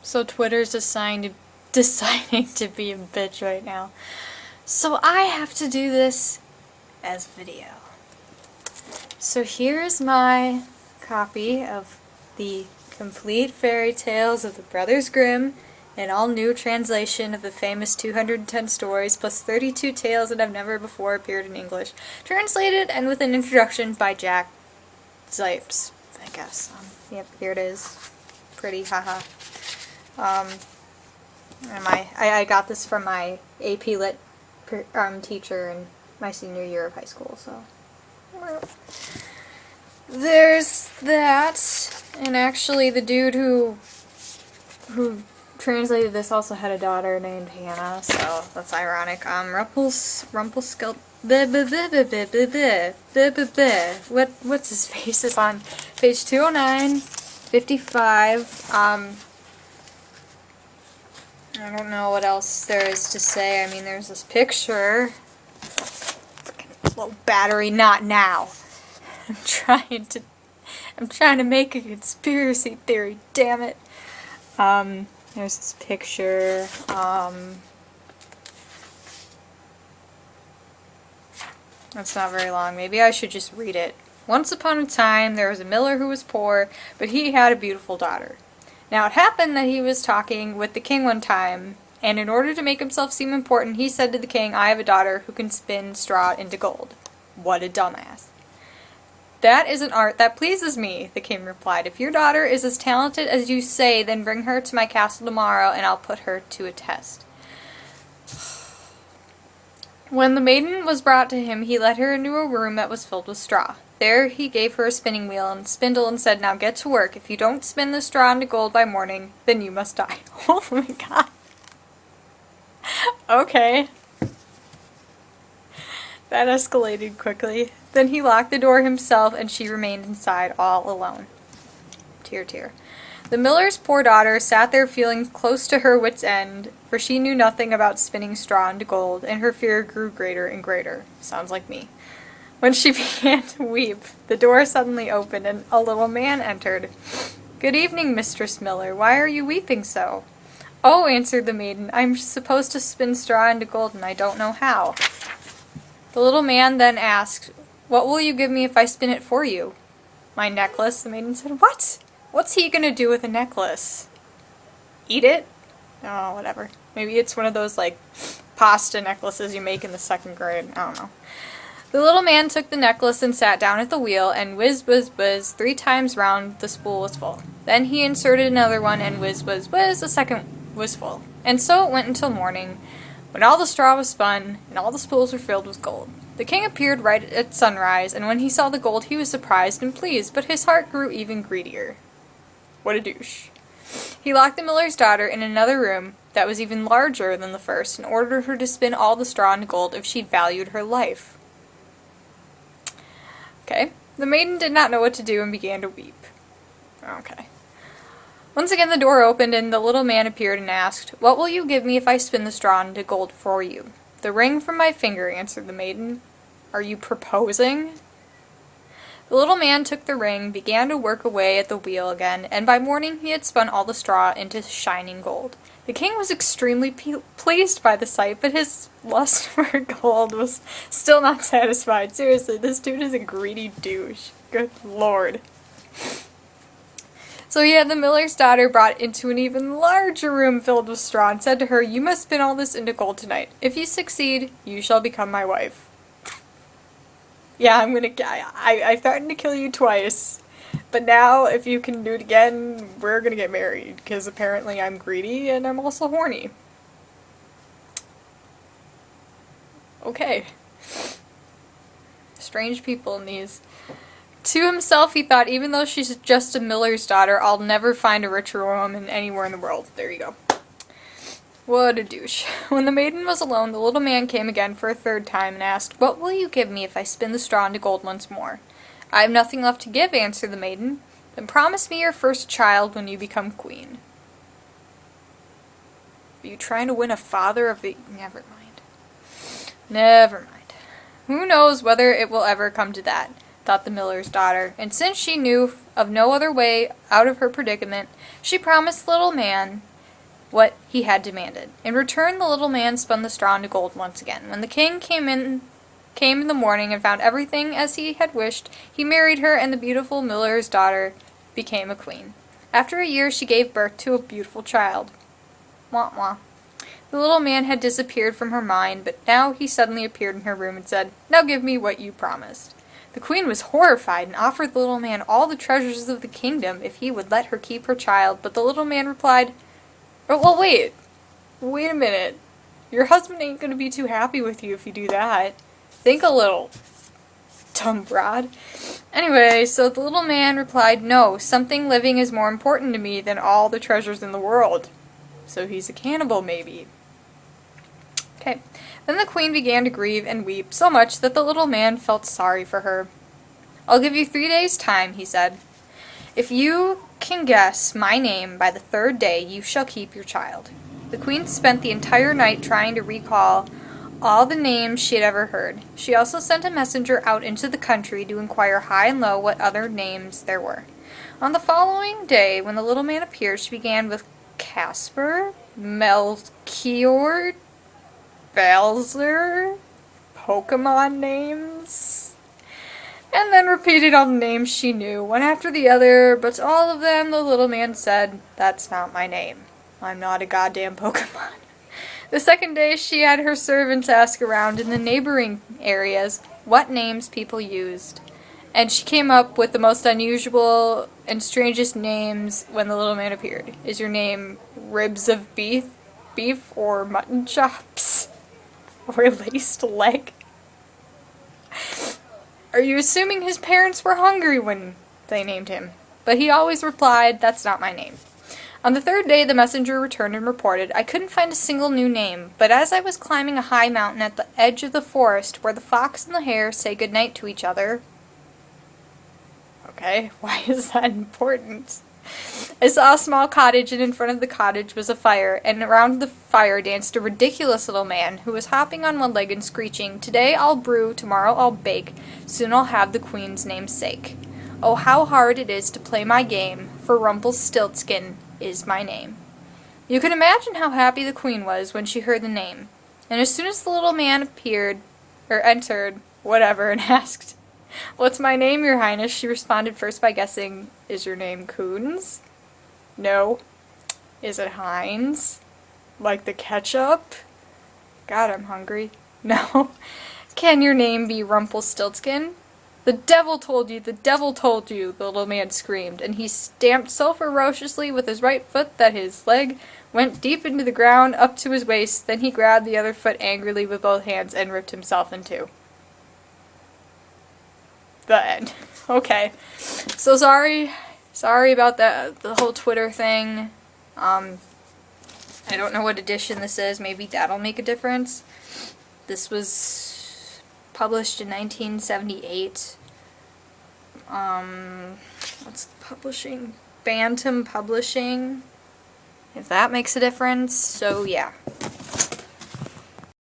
So Twitter's deciding to be a bitch right now. So I have to do this as video. So here's my copy of the complete fairy tales of the Brothers Grimm, an all-new translation of the famous 210 stories, plus 32 tales that have never before appeared in English. Translated and with an introduction by Jack Zipes, I guess. Yep, here it is. Pretty, haha. And I got this from my AP Lit teacher in my senior year of high school, so. There's that, and actually the dude who translated this also had a daughter named Hannah, so that's ironic. Rumpelstiltskin, what's his face is on page 209, 55. I don't know what else there is to say. I mean, there's this picture. Freaking low battery, not now. I'm trying to make a conspiracy theory, damn it. There's this picture. That's not very long. Maybe I should just read it. Once upon a time, there was a miller who was poor, but he had a beautiful daughter. Now it happened that he was talking with the king one time, and in order to make himself seem important, he said to the king, "I have a daughter who can spin straw into gold." What a dumbass. "That is an art that pleases me," the king replied. "If your daughter is as talented as you say, then bring her to my castle tomorrow, and I'll put her to a test." When the maiden was brought to him, he led her into a room that was filled with straw. There he gave her a spinning wheel and spindle and said, "Now get to work. If you don't spin the straw into gold by morning, then you must die." Oh my god. Okay. That escalated quickly. Then he locked the door himself, and she remained inside all alone. Tear, tear. The miller's poor daughter sat there feeling close to her wit's end, for she knew nothing about spinning straw into gold, and her fear grew greater and greater. Sounds like me. When she began to weep, the door suddenly opened, and a little man entered. "Good evening, Mistress Miller. Why are you weeping so?" "Oh," answered the maiden, "I'm supposed to spin straw into gold, and I don't know how." The little man then asked, "What will you give me if I spin it for you?" "My necklace," the maiden said. "What? What's he gonna do with a necklace? Eat it?" Oh, whatever. Maybe it's one of those, like, pasta necklaces you make in the 2nd grade. I don't know. The little man took the necklace and sat down at the wheel, and whiz, whiz, whiz, 3 times round the spool was full. Then he inserted another one, and whiz, whiz, whiz, the second was full. And so it went until morning, when all the straw was spun, and all the spools were filled with gold. The king appeared right at sunrise, and when he saw the gold he was surprised and pleased, but his heart grew even greedier. What a douche. He locked the miller's daughter in another room that was even larger than the first, and ordered her to spin all the straw into gold if she valued her life. Okay. The maiden did not know what to do and began to weep. Okay. Once again the door opened, and the little man appeared and asked, "What will you give me if I spin the straw into gold for you?" "The ring from my finger," answered the maiden. "Are you proposing?" The little man took the ring, began to work away at the wheel again, and by morning he had spun all the straw into shining gold. The king was extremely pleased by the sight, but his lust for gold was still not satisfied. Seriously, this dude is a greedy douche. Good lord. So he had the miller's daughter brought into an even larger room filled with straw and said to her, "You must spin all this into gold tonight. If you succeed, you shall become my wife." Yeah, I threatened to kill you twice, but now if you can do it again, we're gonna get married, because apparently I'm greedy and I'm also horny. Okay. Strange people in these. To himself he thought, even though she's just a miller's daughter, I'll never find a richer woman anywhere in the world. There you go. What a douche. When the maiden was alone, the little man came again for a 3rd time and asked, "What will you give me if I spin the straw into gold once more?" "I have nothing left to give," answered the maiden. "Then promise me your first child when you become queen." Are you trying to win a father of the... Never mind. Never mind. Who knows whether it will ever come to that, thought the miller's daughter, and since she knew of no other way out of her predicament, she promised the little man what he had demanded. In return, the little man spun the straw into gold once again. When the king came in the morning and found everything as he had wished, he married her, and the beautiful miller's daughter became a queen. After a year, she gave birth to a beautiful child. Wah wah. The little man had disappeared from her mind, but now he suddenly appeared in her room and said, "Now give me what you promised." The queen was horrified and offered the little man all the treasures of the kingdom if he would let her keep her child, but the little man replied, "Oh, well, wait a minute. Your husband ain't going to be too happy with you if you do that. Think a little, dumb broad." Anyway, so the little man replied, "No, something living is more important to me than all the treasures in the world. So he's a cannibal, maybe." Okay. Then the queen began to grieve and weep so much that the little man felt sorry for her. "I'll give you 3 days' time," he said. "If you can guess my name by the 3rd day, you shall keep your child." The queen spent the entire night trying to recall all the names she had ever heard. She also sent a messenger out into the country to inquire high and low what other names there were. On the following day, when the little man appeared, she began with Casper, Melchior, Bowser, Pokemon names, and then repeated all the names she knew, one after the other, but to all of them the little man said, "That's not my name. I'm not a goddamn Pokemon." The second day she had her servants ask around in the neighboring areas what names people used, and she came up with the most unusual and strangest names when the little man appeared. "Is your name Ribs of Beef or Mutton Chops? Or Laced Leg? Are you assuming his parents were hungry when they named him?" But he always replied, "That's not my name." On the 3rd day, the messenger returned and reported, "I couldn't find a single new name, but as I was climbing a high mountain at the edge of the forest where the fox and the hare say goodnight to each other..." Okay, why is that important? "I saw a small cottage, and in front of the cottage was a fire, and around the fire danced a ridiculous little man who was hopping on one leg and screeching, 'Today I'll brew, tomorrow I'll bake, soon I'll have the queen's namesake. Oh, how hard it is to play my game, for Rumplestiltskin is my name.'" You can imagine how happy the queen was when she heard the name, and as soon as the little man entered, whatever, and asked, "What's my name, your highness?" she responded first by guessing, "Is your name Coons? No. Is it Heinz? Like the ketchup? God, I'm hungry. No. Can your name be Rumpelstiltskin?" "The devil told you, the devil told you," the little man screamed, and he stamped so ferociously with his right foot that his leg went deep into the ground up to his waist. Then he grabbed the other foot angrily with both hands and ripped himself in two. The end. Okay. So sorry about the whole Twitter thing. I don't know what edition this is. Maybe that'll make a difference. This was published in 1978. What's the publishing? Bantam Publishing. If that makes a difference. So yeah.